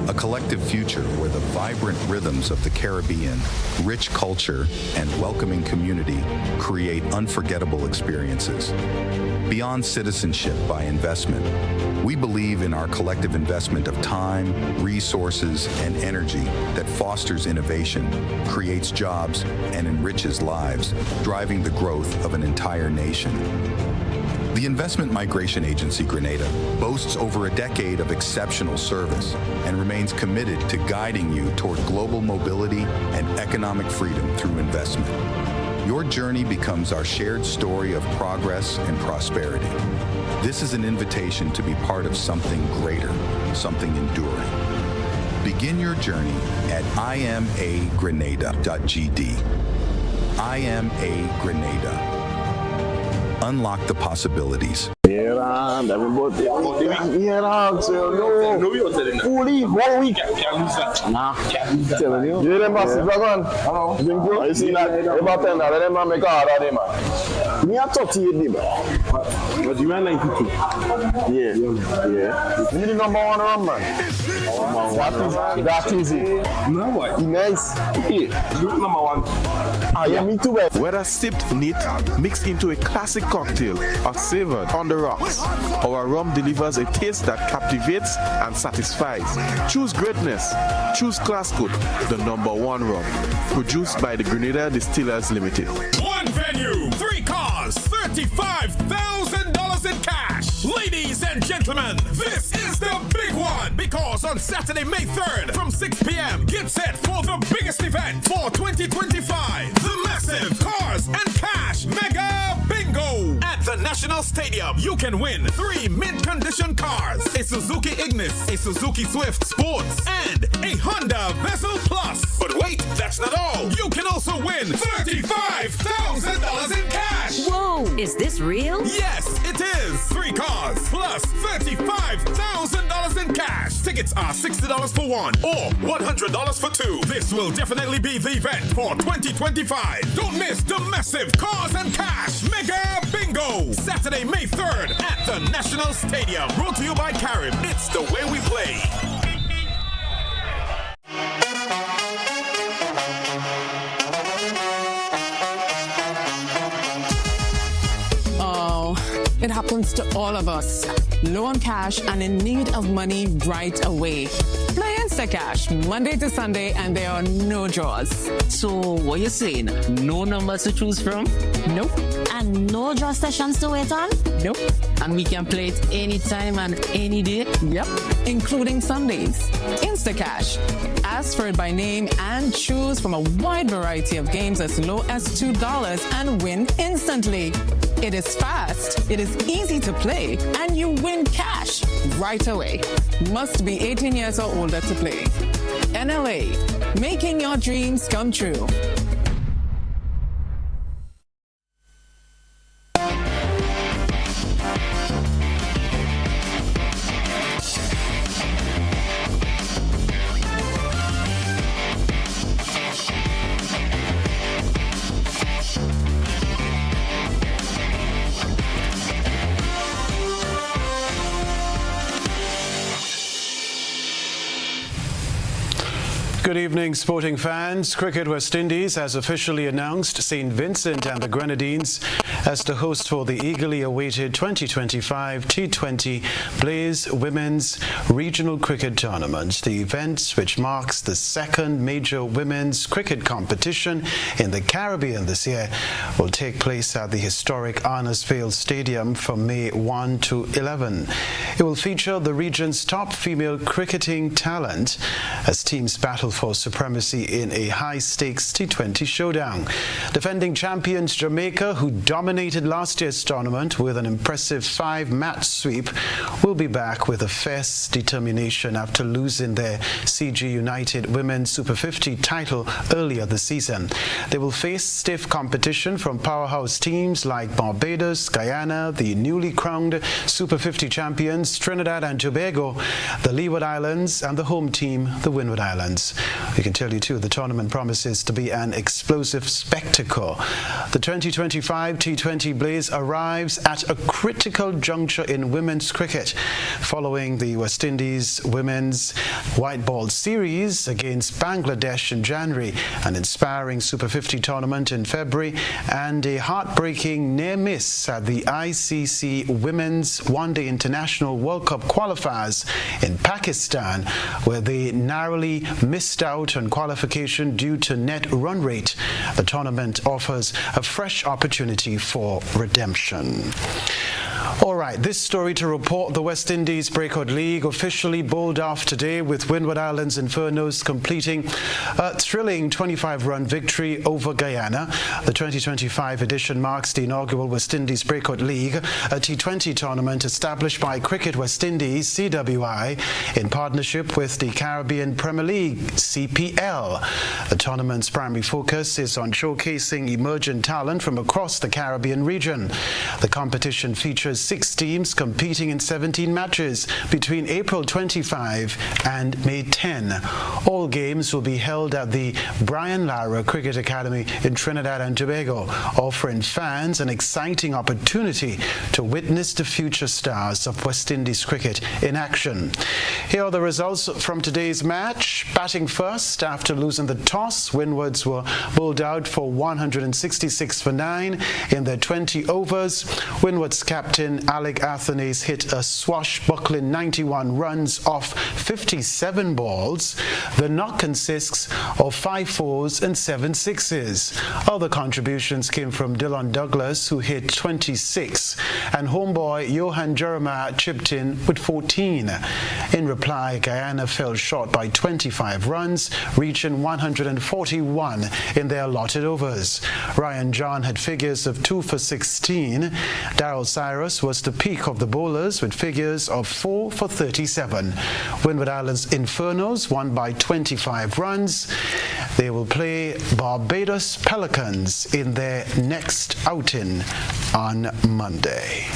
A collective future where the vibrant rhythms of the Caribbean, rich culture, and welcoming community create unforgettable experiences. Beyond citizenship by investment, we believe in our collective investment of time, resources, and energy that fosters innovation, creates jobs, and enriches lives, driving the growth of an entire nation. The Investment Migration Agency Grenada boasts over a decade of exceptional service and remains committed to guiding you toward global mobility and economic freedom through investment. Your journey becomes our shared story of progress and prosperity. This is an invitation to be part of something greater, something enduring. Begin your journey at imagrenada.gd. IMA Grenada. Unlock the possibilities. Me a 38 but you man 92. Yeah. You the number one rum man. That is it. No what? Nice. Yeah. You number one. Yeah, me too. Whether sipped neat, mixed into a classic cocktail, or savored on the rocks, our rum delivers a taste that captivates and satisfies. Choose greatness. Choose Classcoat, the number one rum. Produced by the Grenada Distillers Limited. One venue, 3 cars, $35,000 in cash. Ladies and gentlemen, this is the big one, because on Saturday, May 3rd from 6 p.m., get set for the biggest event for 2025. The massive Cars and Cash Mega the National Stadium, you can win 3 mint-condition cars, a Suzuki Ignis, a Suzuki Swift Sports, and a Honda Vezel Plus. But wait, that's not all. You can also win $35,000 in cash. Whoa, is this real? Yes, it is. 3 cars plus $35,000 in cash. Tickets are $60 for one or $100 for two. This will definitely be the event for 2025. Don't miss the massive Cars and Cash Mega Bingo. Saturday, May 3rd at the National Stadium. Brought to you by Carib. It's the way we play. It happens to all of us. Low on cash and in need of money right away. Play Instacash Monday to Sunday and there are no draws. So what you saying? No numbers to choose from? Nope. And no draw sessions to wait on? Nope. And we can play it anytime and any day? Yep. Including Sundays. Instacash. Ask for it by name and choose from a wide variety of games as low as $2 and win instantly. It is fast, it is easy to play, and you win cash right away. Must be 18 years or older to play. NLA, making your dreams come true. Good evening, sporting fans. Cricket West Indies has officially announced St. Vincent and the Grenadines as the host for the eagerly awaited 2025 T20 Blaze Women's Regional Cricket Tournament. The event, which marks the second major women's cricket competition in the Caribbean this year, will take place at the historic Arnersville Stadium from May 1 to 11. It will feature the region's top female cricketing talent as teams battle for supremacy in a high-stakes T20 showdown. Defending champions Jamaica, who dominated last year's tournament with an impressive 5-match sweep, will be back with a fierce determination after losing their CG United Women's Super 50 title earlier this season. They will face stiff competition from powerhouse teams like Barbados, Guyana, the newly crowned Super 50 champions Trinidad and Tobago, the Leeward Islands, and the home team, the Windward Islands. We can tell you too, the tournament promises to be an explosive spectacle. The 2025 T20 Blaze arrives at a critical juncture in women's cricket, following the West Indies Women's White Ball Series against Bangladesh in January, an inspiring Super 50 tournament in February, and a heartbreaking near miss at the ICC Women's One-Day International World Cup qualifiers in Pakistan, where they narrowly missed out on qualification due to net run rate. The tournament offers a fresh opportunity for redemption. All right, this story to report: the West Indies Breakout League officially bowled off today, with Windward Islands Infernos completing a thrilling 25-run victory over Guyana. The 2025 edition marks the inaugural West Indies Breakout League, a T20 tournament established by Cricket West Indies, CWI, in partnership with the Caribbean Premier League, CPL. The tournament's primary focus is on showcasing emerging talent from across the Caribbean region. The competition features 6 teams competing in 17 matches between April 25 and May 10. All games will be held at the Brian Lara Cricket Academy in Trinidad and Tobago, offering fans an exciting opportunity to witness the future stars of West Indies cricket in action. Here are the results from today's match. Batting first after losing the toss, Windwards were bowled out for 166 for 9 in their 20 overs. Windwards captain captain Alec Athanaze hit a swashbuckling 91 runs off 57 balls. The knock consists of 5 fours and 7 sixes. Other contributions came from Dylan Douglas, who hit 26, and homeboy Johan Jeremiah chipped in with 14. In reply, Guyana fell short by 25 runs, reaching 141 in their allotted overs. Ryan John had figures of 2 for 16. Darryl Cyrus was the peak of the bowlers with figures of 4 for 37. Windward Islands Infernos won by 25 runs. They will play Barbados Pelicans in their next outing on Monday.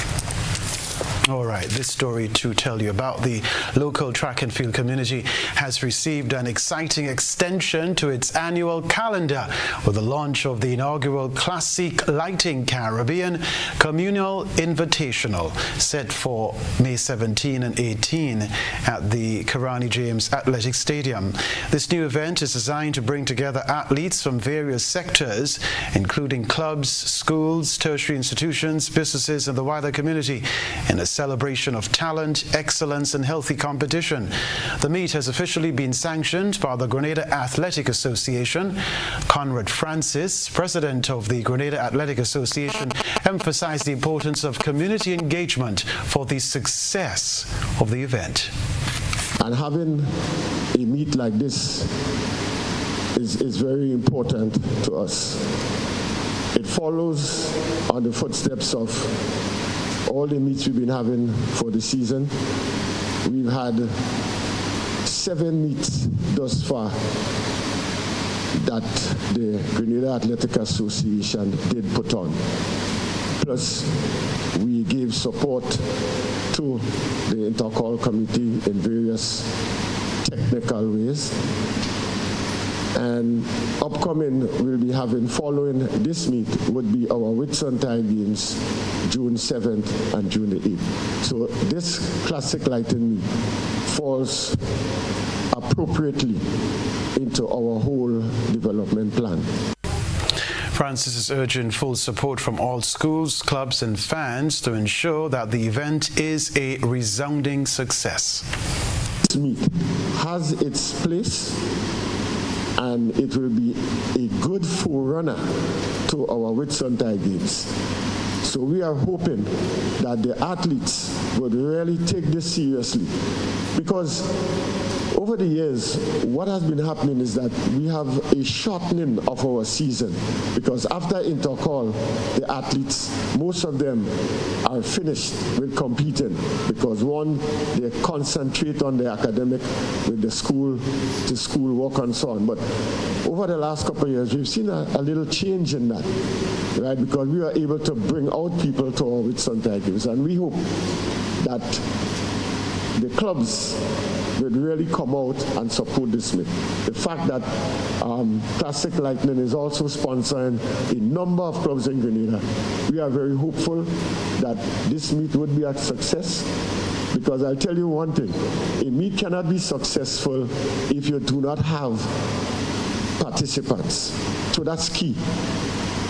All right, this story to tell you about the local track and field community has received an exciting extension to its annual calendar with the launch of the inaugural Classic Lighting Caribbean Communal Invitational set for May 17 and 18 at the Karani James Athletic Stadium. This new event is designed to bring together athletes from various sectors, including clubs, schools, tertiary institutions, businesses, and the wider community in a celebration of talent, excellence, and healthy competition. The meet has officially been sanctioned by the Grenada Athletic Association. Conrad Francis, president of the Grenada Athletic Association, emphasized the importance of community engagement for the success of the event. And having a meet like this is very important to us. It follows on the footsteps of all the meets we've been having for the season. We've had 7 meets thus far that the Grenada Athletic Association did put on. Plus, we gave support to the Intercall Committee in various technical ways. And upcoming, we'll be having, following this meet, would be our Whitsuntide Games, June 7th and June the 8th. So this Classic Lighting meet falls appropriately into our whole development plan. Francis is urging full support from all schools, clubs, and fans to ensure that the event is a resounding success. This meet has its place, and it will be a good forerunner to our Whitsuntide Games. So we are hoping that the athletes would really take this seriously, because over the years, what has been happening is that we have a shortening of our season, because after Intercall, the athletes, most of them are finished with competing, because one, they concentrate on the academic with the school to school work and so on. But over the last couple of years, we've seen a little change in that, right? Because we are able to bring out people to our Whitsuntide Games, and we hope that the clubs will really come out and support this meet. The fact that Classic Lightning is also sponsoring a number of clubs in Grenada, we are very hopeful that this meet would be a success, because I'll tell you one thing, a meet cannot be successful if you do not have participants. So that's key.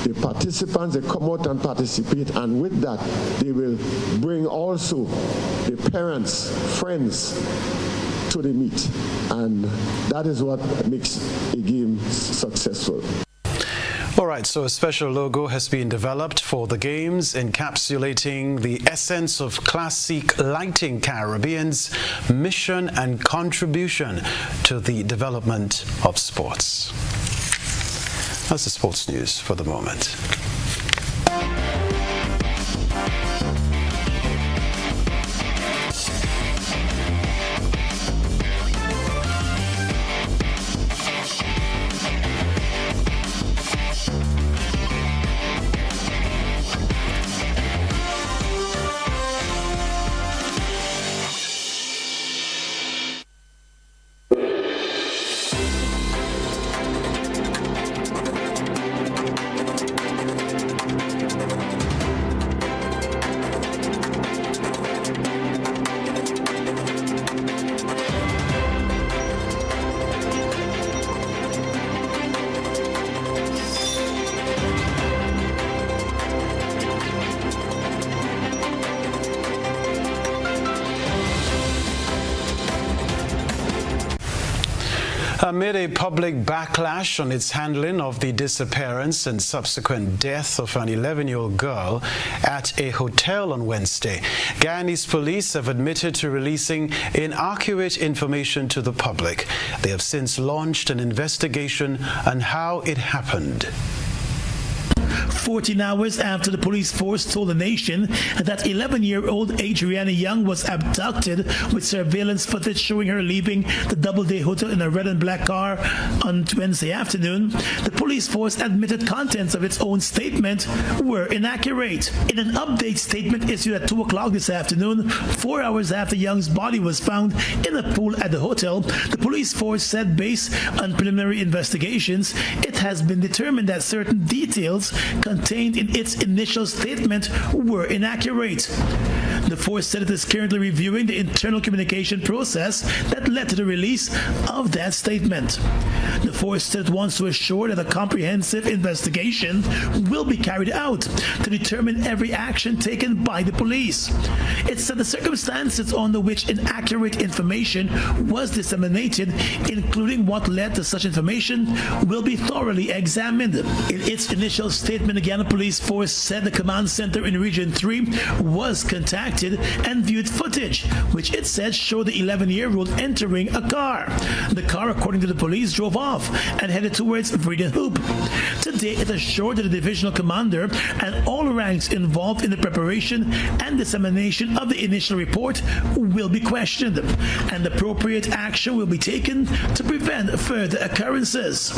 The participants, they come out and participate, and with that, they will bring also the parents, friends to the meet, and that is what makes a game successful. All right, so a special logo has been developed for the games, encapsulating the essence of Classic Lighting Caribbean's mission and contribution to the development of sports. That's the sports news for the moment. Amid a public backlash on its handling of the disappearance and subsequent death of an 11-year-old girl at a hotel on Wednesday, Guyanese police have admitted to releasing inaccurate information to the public. They have since launched an investigation on how it happened. 14 hours after the police force told the nation that 11-year-old Adriana Young was abducted, with surveillance footage showing her leaving the Doubleday Hotel in a red and black car on Wednesday afternoon, the police force admitted contents of its own statement were inaccurate. In an update statement issued at 2 o'clock this afternoon, 4 hours after Young's body was found in a pool at the hotel, the police force said, based on preliminary investigations, it has been determined that certain details contained in its initial statement were inaccurate. The force said it is currently reviewing the internal communication process that led to the release of that statement. The force said it wants to assure that a comprehensive investigation will be carried out to determine every action taken by the police. It said the circumstances under which inaccurate information was disseminated, including what led to such information, will be thoroughly examined. In its initial statement, the Guyana Police Force said the command center in Region 3 was contacted and viewed footage, which it said showed the 11-year-old entering a car. The car, according to the police, drove off and headed towards Vreeden Hoop. Today, it assured that the divisional commander and all ranks involved in the preparation and dissemination of the initial report will be questioned, and appropriate action will be taken to prevent further occurrences.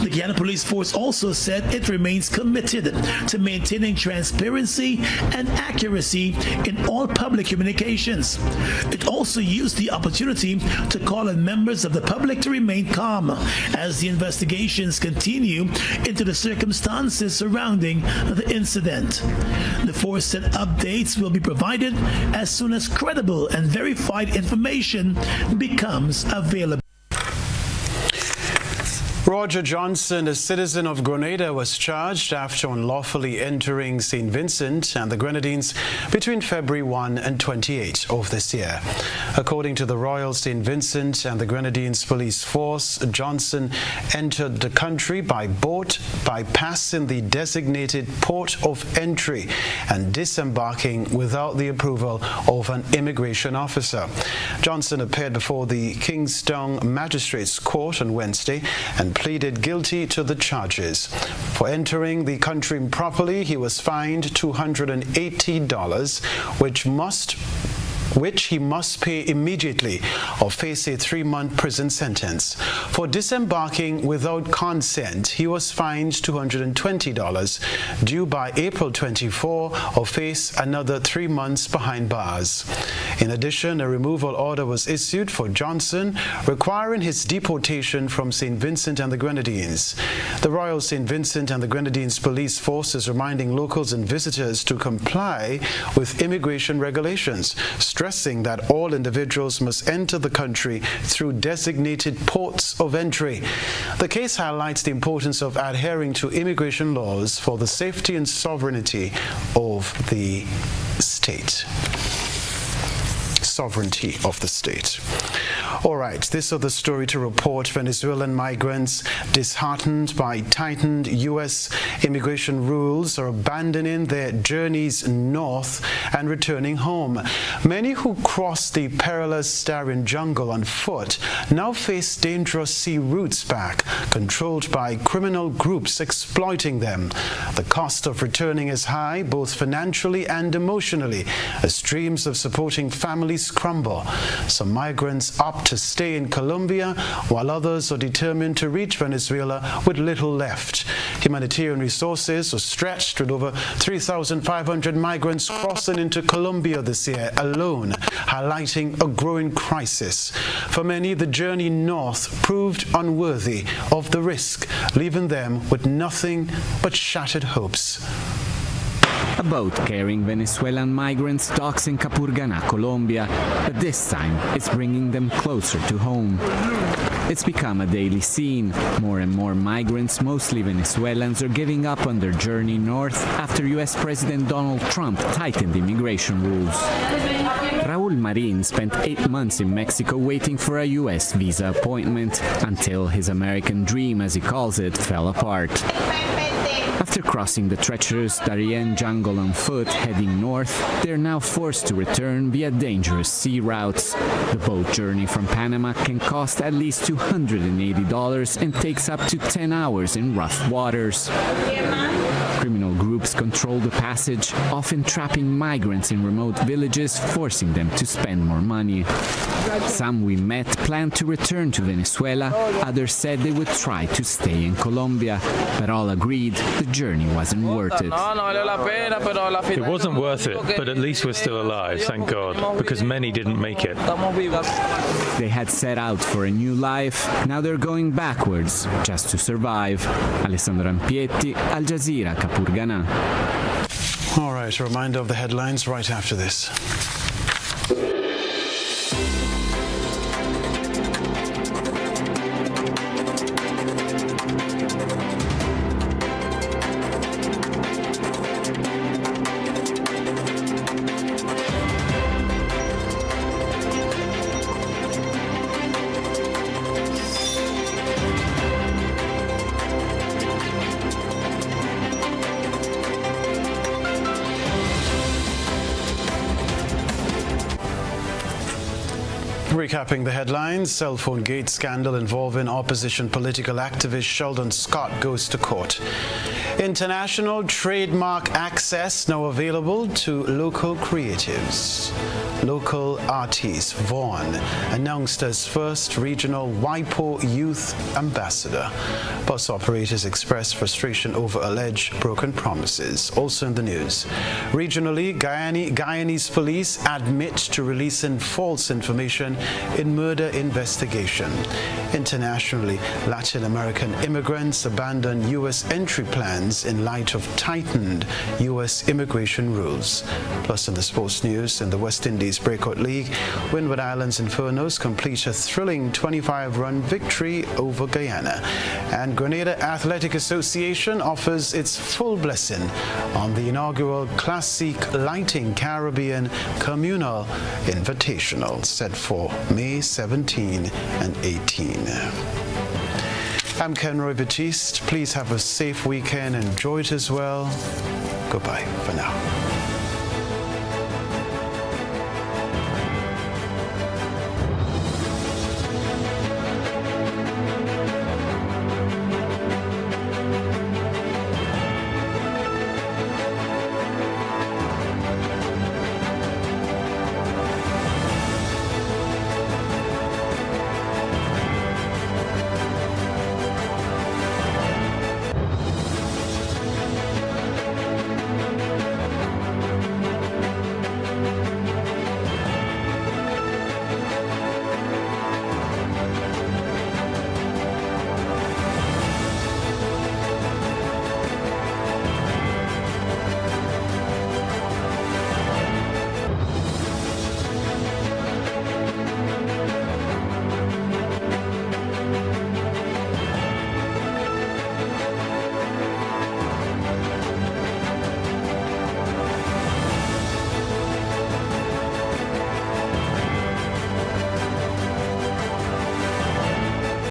The Guyana Police Force also said it remains committed to maintaining transparency and accuracy in all public communications. It also used the opportunity to call on members of the public to remain calm as the investigations continue into the circumstances surrounding the incident. The force said updates will be provided as soon as credible and verified information becomes available. Roger Johnson, a citizen of Grenada, was charged after unlawfully entering St. Vincent and the Grenadines between February 1 and 28 of this year. According to the Royal St. Vincent and the Grenadines Police Force, Johnson entered the country by boat, bypassing the designated port of entry and disembarking without the approval of an immigration officer. Johnson appeared before the Kingstown Magistrates Court on Wednesday and pleaded guilty to the charges. For entering the country improperly, he was fined $280, which he must pay immediately or face a 3-month prison sentence. For disembarking without consent, he was fined $220 due by April 24 or face another 3 months behind bars. In addition, a removal order was issued for Johnson, requiring his deportation from St. Vincent and the Grenadines. The Royal St. Vincent and the Grenadines Police Force is reminding locals and visitors to comply with immigration regulations, stressing that all individuals must enter the country through designated ports of entry. The case highlights the importance of adhering to immigration laws for the safety and sovereignty of the state. Sovereignty of the state. All right, this is the story to report. Venezuelan migrants, disheartened by tightened U.S. immigration rules, are abandoning their journeys north and returning home. Many who cross the perilous Darien jungle on foot now face dangerous sea routes back, controlled by criminal groups exploiting them. The cost of returning is high, both financially and emotionally, as dreams of supporting families crumble. Some migrants opt to stay in Colombia, while others are determined to reach Venezuela with little left. Humanitarian resources are stretched, with over 3,500 migrants crossing into Colombia this year alone, highlighting a growing crisis. For many, the journey north proved unworthy of the risk, leaving them with nothing but shattered hopes. A boat carrying Venezuelan migrants docks in Capurganá, Colombia, but this time it's bringing them closer to home. It's become a daily scene. More and more migrants, mostly Venezuelans, are giving up on their journey north after U.S. President Donald Trump tightened immigration rules. Raul Marin spent 8 months in Mexico waiting for a U.S. visa appointment until his American dream, as he calls it, fell apart. After crossing the treacherous Darien jungle on foot heading north, they're now forced to return via dangerous sea routes. The boat journey from Panama can cost at least $280 and takes up to 10 hours in rough waters. Criminal groups control the passage, often trapping migrants in remote villages, forcing them to spend more money. Some we met planned to return to Venezuela, others said they would try to stay in Colombia, but all agreed the journey wasn't worth it. It wasn't worth it, but at least we're still alive, thank God, because many didn't make it. They had set out for a new life, now they're going backwards just to survive. Alessandro Ampietti, Al Jazeera, Kapurgana. All right, a reminder of the headlines right after this. Recapping the headlines, cell phone gate scandal involving opposition political activist Sheldon Scott goes to court. International trademark access now available to local creatives. Local artist Vaughan announced as first regional WIPO youth ambassador. Bus operators express frustration over alleged broken promises. Also in the news, regionally, Guyanese police admit to releasing false information in murder investigation. Internationally, Latin American immigrants abandon U.S. entry plans in light of tightened U.S. immigration rules. Plus in the sports news, in the West Indies Breakout League, Windward Islands Infernos complete a thrilling 25-run victory over Guyana. And Grenada Athletic Association offers its full blessing on the inaugural Classic Lighting Caribbean Communal Invitational set for May 17 and 18. I'm Kenroy Baptiste. Please have a safe weekend. Enjoy it as well. Goodbye for now.